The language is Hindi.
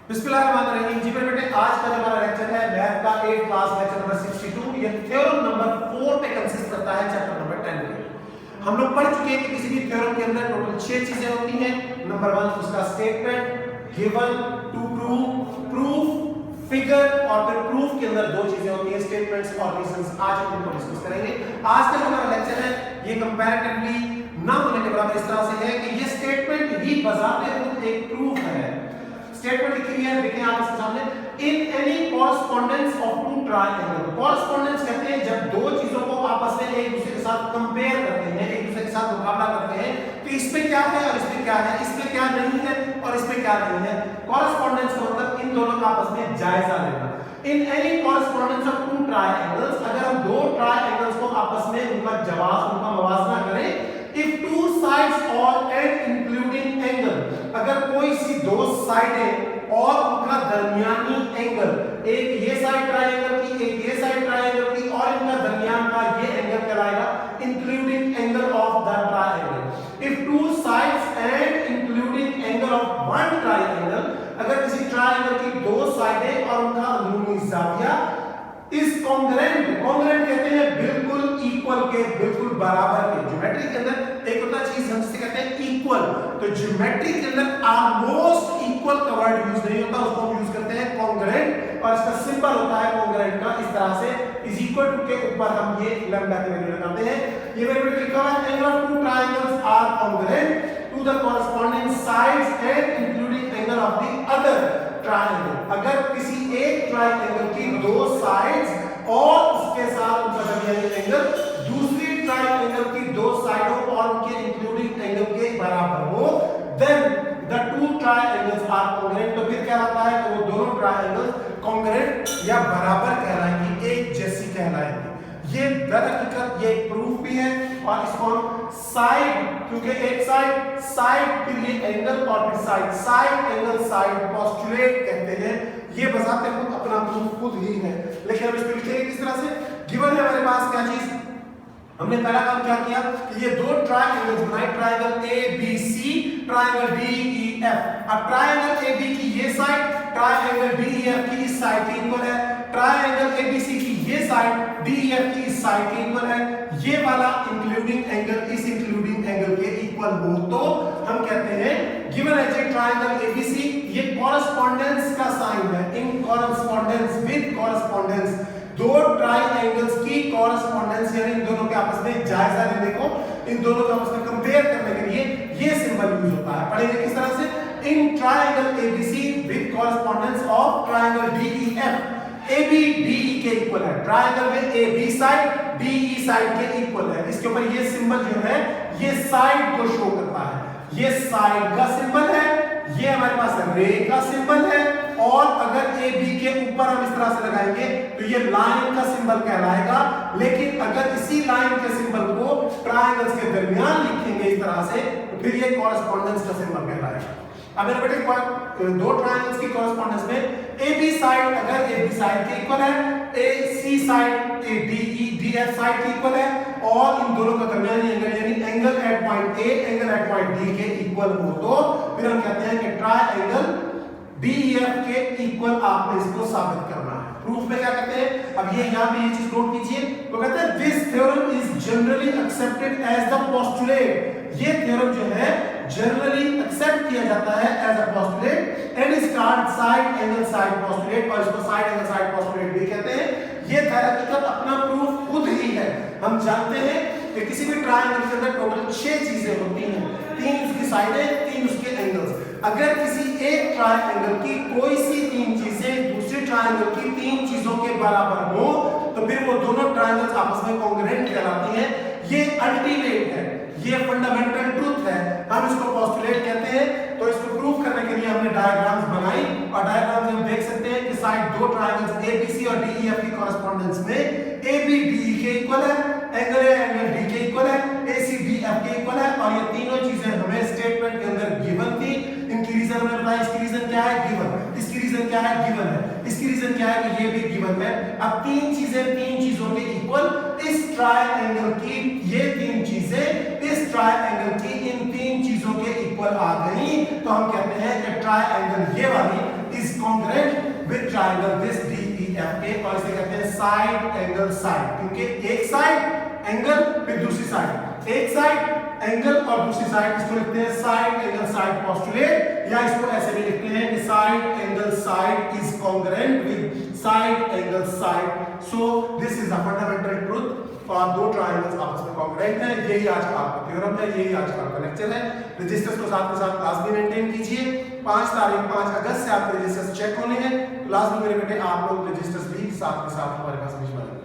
बिस्मिल्लाहिर्रहमानिर्रहीम। जी मेरे बेटे, आज का जो हमारा लेक्चर है मैथ का 8 क्लास लेक्चर नंबर 62, ये थ्योरम नंबर 4 पे कंसिस्ट करता है चैप्टर नंबर 10 के। हम लोग पढ़ चुके हैं कि किसी भी थ्योरम के अंदर टोटल 6 चीजें होती हैं। नंबर 1 उसका statement, given, to prove, proof, figure और फिर प्रूफ के अंदर 2 चीजें होती हैं, स्टेटमेंट्स और रीजंस। आज हम इनको डिस्कस करेंगे। आज का जो हमारा लेक्चर है ये कंपैरेटिवली ना होने के बराबर इस तरह से है कि ये स्टेटमेंट ही बजाते खुद एक प्रूफ है। स्टेटमेंट लिखी हुई है, देखें आप इसके सामने, in any correspondence of two triangle. Correspondence कहते हैं जब दो चीजों को आपस में एक दूसरे के साथ कंपेयर करते हैं, एक दूसरे के साथ मुकाबला करते हैं, तो इसमें क्या है और इसमें क्या है, इसमें क्या नहीं है और इसमें क्या नहीं है। कॉरेस्पॉन्डेंस का मतलब इन दोनों का आपस में जायजा लेना। इन any correspondence of two triangles, अगर हम दो ट्रायंगल्स को आपस में उनका जवाब, उनका मवाजना करें, if two sides or and including angle, अगर कोई सी दो साइडें और उनका दरमियानी एंगल, एक ये साइड ट्रायंगल की, एक ये साइड ट्रायंगल की और इनका दरमियान का ये एंगल कहलाएगा including angle of the triangle. if two sides and including angle of one triangle, अगर किसी ट्रायंगल की दो साइडें और उनका अंदरूनी जाविया इस कॉन्ग्रुएंट, कॉन्ग्रुएंट कहते हैं बिल्कुल इक्वल के, बिल्कुल बराबर के। ज्योमेट्री के अंदर एक होता चीज हम जिसे कहते हैं इक्वल, तो ज्योमेट्री के अंदर ऑलमोस्ट इक्वल का वर्ड यूज नहीं होता, उसको हम यूज करते हैं कॉन्ग्रुएंट, और इसका सिंबल होता है कॉन्ग्रुएंट का इस तरह से, इज इक्वल टू के ऊपर हम ये लैम्डा की वैल्यू लगाते हैं। ये मेरे पे लिखा हुआ है, angle of two triangles are congruent to the corresponding sides and including angle of the other triangle. अगर किसी एक ट्रायंगल की दो साइड्स और उसके साथ उनका दरमियानी एंगल दूसरी ट्रायंगल की दो साइडों और उनके इंक्लूडिंग एंगल के बराबर हो, then the two triangles are congruent. तो फिर क्या होता है कि वो दोनों ट्रायंगल्स कॉन्ग्रुएंट या बराबर कहलाएंगी, एक जैसी कहलाएंगी। ये दरअसल ये प्रूफ भी है, और इसको हम साइड, क्योंकि एक साइड साइड फिर ये एंगल और फिर side, side angle side postulate कहते हैं। ये बजाते खुद अपना प्रूफ खुद ही है, लेकिन हम इसको लिखेंगे किस तरह से। गिवन है हमारे पास क्या चीज, हमने पहला काम क्या किया कि ये दो ट्रायंगल्स बनाए, triangle A B C, triangle D E F. अब ट्रायंगल ए बी की ये side triangle D E F की इस साइड के इक्वल है, ट्रायंगल ए बी सी की ये साइड डी ई एफ की इस साइड के इक्वल है। ये वाला इंक्लूडिंग एंगल इस इंक्लूडिंग एंगल के इक्वल हो तो हम कहते हैं गिवन है जे ट्रायंगल ए बी सी, ये कॉरेस्पॉन्डेंस का साइन है, इन कॉरेस्पॉन्डेंस विद कॉरेस्पॉन्डेंस, दो ट्रायंगल्स की कॉरेस्पॉन्डेंस यानी इन दोनों के आपस में जायजा लेने को, इन दोनों को आपस में कंपेयर करने के लिए ये सिंबल यूज होता है। पढ़ेंगे किस तरह से, in triangle ABC with correspondence of triangle DEF, AB DE के इक्वल है, ट्रायंगल में AB साइड DE साइड के इक्वल है। इसके ऊपर ये सिंबल जो है ये साइड को शो करता है, ये साइड का सिंबल है, ये हमारे पास रे का सिंबल है, और अगर AB के ऊपर हम इस तरह से लगाएंगे तो ये लाइन का सिंबल कहलाएगा। लेकिन अगर इसी लाइन के सिंबल को ट्रायंगल्स के दरमियान लिखेंगे इस तरह से तो फिर ये कॉरेस्पॉन्डेंस का सिंबल कहलाएगा। अब मेरे बेटे दो ट्रायंगल्स की कॉरेस्पॉन्डेंस में AB साइड अगर AB साइड के इक्वल है, AC साइड DF साइड के इक्वल है, और इन दोनों का दरमियानी एंगल यानी angle at point A angle at point D के इक्वल हो तो फिर हम कहते हैं कि ट्रायंगल DEF के इक्वल आपने इसको साबित करना है। प्रूफ में क्या कहते हैं, अब ये यहां पे ये चीज नोट कीजिए, वो कहते हैं this theorem is generally accepted as the postulate. ये थ्योरम जो है जनरली एक्सेप्ट किया जाता है as a postulate and is called side angle side postulate, और इसको साइड एंगल साइड पोस्टुलेट भी कहते हैं। ये हकीकत अपना प्रूफ खुद ही है। हम जानते हैं कि किसी भी ट्रायंगल के अंदर टोटल 6 चीजें होती हैं, 3 उसकी साइडें, 3 उसके एंगल्स। अगर किसी एक ट्रायंगल की कोई सी 3 चीजें दूसरे ट्रायंगल की 3 चीजों के बराबर हो तो फिर वो दोनों ट्रायंगल्स आपस में कॉन्ग्रुएंट कहलाती हैं। ये अल्टीमेट है, ये फंडामेंटल ट्रुथ है, हम इसको पोस्टुलेट कहते हैं। तो इसको प्रूव करने के लिए हमने डायग्राम्स बनाई, और डायग्राम में हम देख सकते हैं कि साइड दो ट्रायंगल्स एबीसी और डीईएफ की कॉरेस्पॉन्डेंस में एबी डीई के इक्वल है, एंगल एंगल डी के इक्वल है, एसी डीएफ के इक्वल है, और ये तीनों चीजें हमें स्टेटमेंट के अंदर गिवन थी। इनकी रीजन हमने बताया, इसकी रीजन क्या है, गिवन, इसकी रीजन क्या है, गिवन है, इसकी रीजन क्या है कि ये भी गिवन है। अब 3 चीजें 3 चीजों के इक्वल, इस ट्रायंगल की ये 3 चीजें इस ट्रायंगल की इन 3 चीजों के इक्वल आ गई, तो हम कहते हैं कि ट्रायंगल ये वाली is congruent with triangle this DEF और इसे कहते हैं साइड एंगल साइड, क्योंकि एक साइड एंगल फिर दूसरी साइड, एक साइड एंगल और दूसरी साइड, इसको लिखते हैं साइड एंगल साइड पोस्टुलेट, या इसको ऐसे भी लिखते हैं कि side angle side is congruent with side angle side. So this is a fundamental truth और दो ट्रायंगल्स आपस में कॉन्ग्रुएंट हैं। यही आज का आपका थ्योरम है, यही आज का आपका लेक्चर है। रजिस्टर्स को साथ के साथ क्लास भी मेंटेन कीजिए। 5 अगस्त से आपके रजिस्टर्स चेक होने हैं। क्लास में मेरे बेटे आप लोग रजिस्टर्स भी साथ के साथ हमारे पास भिजवाएं।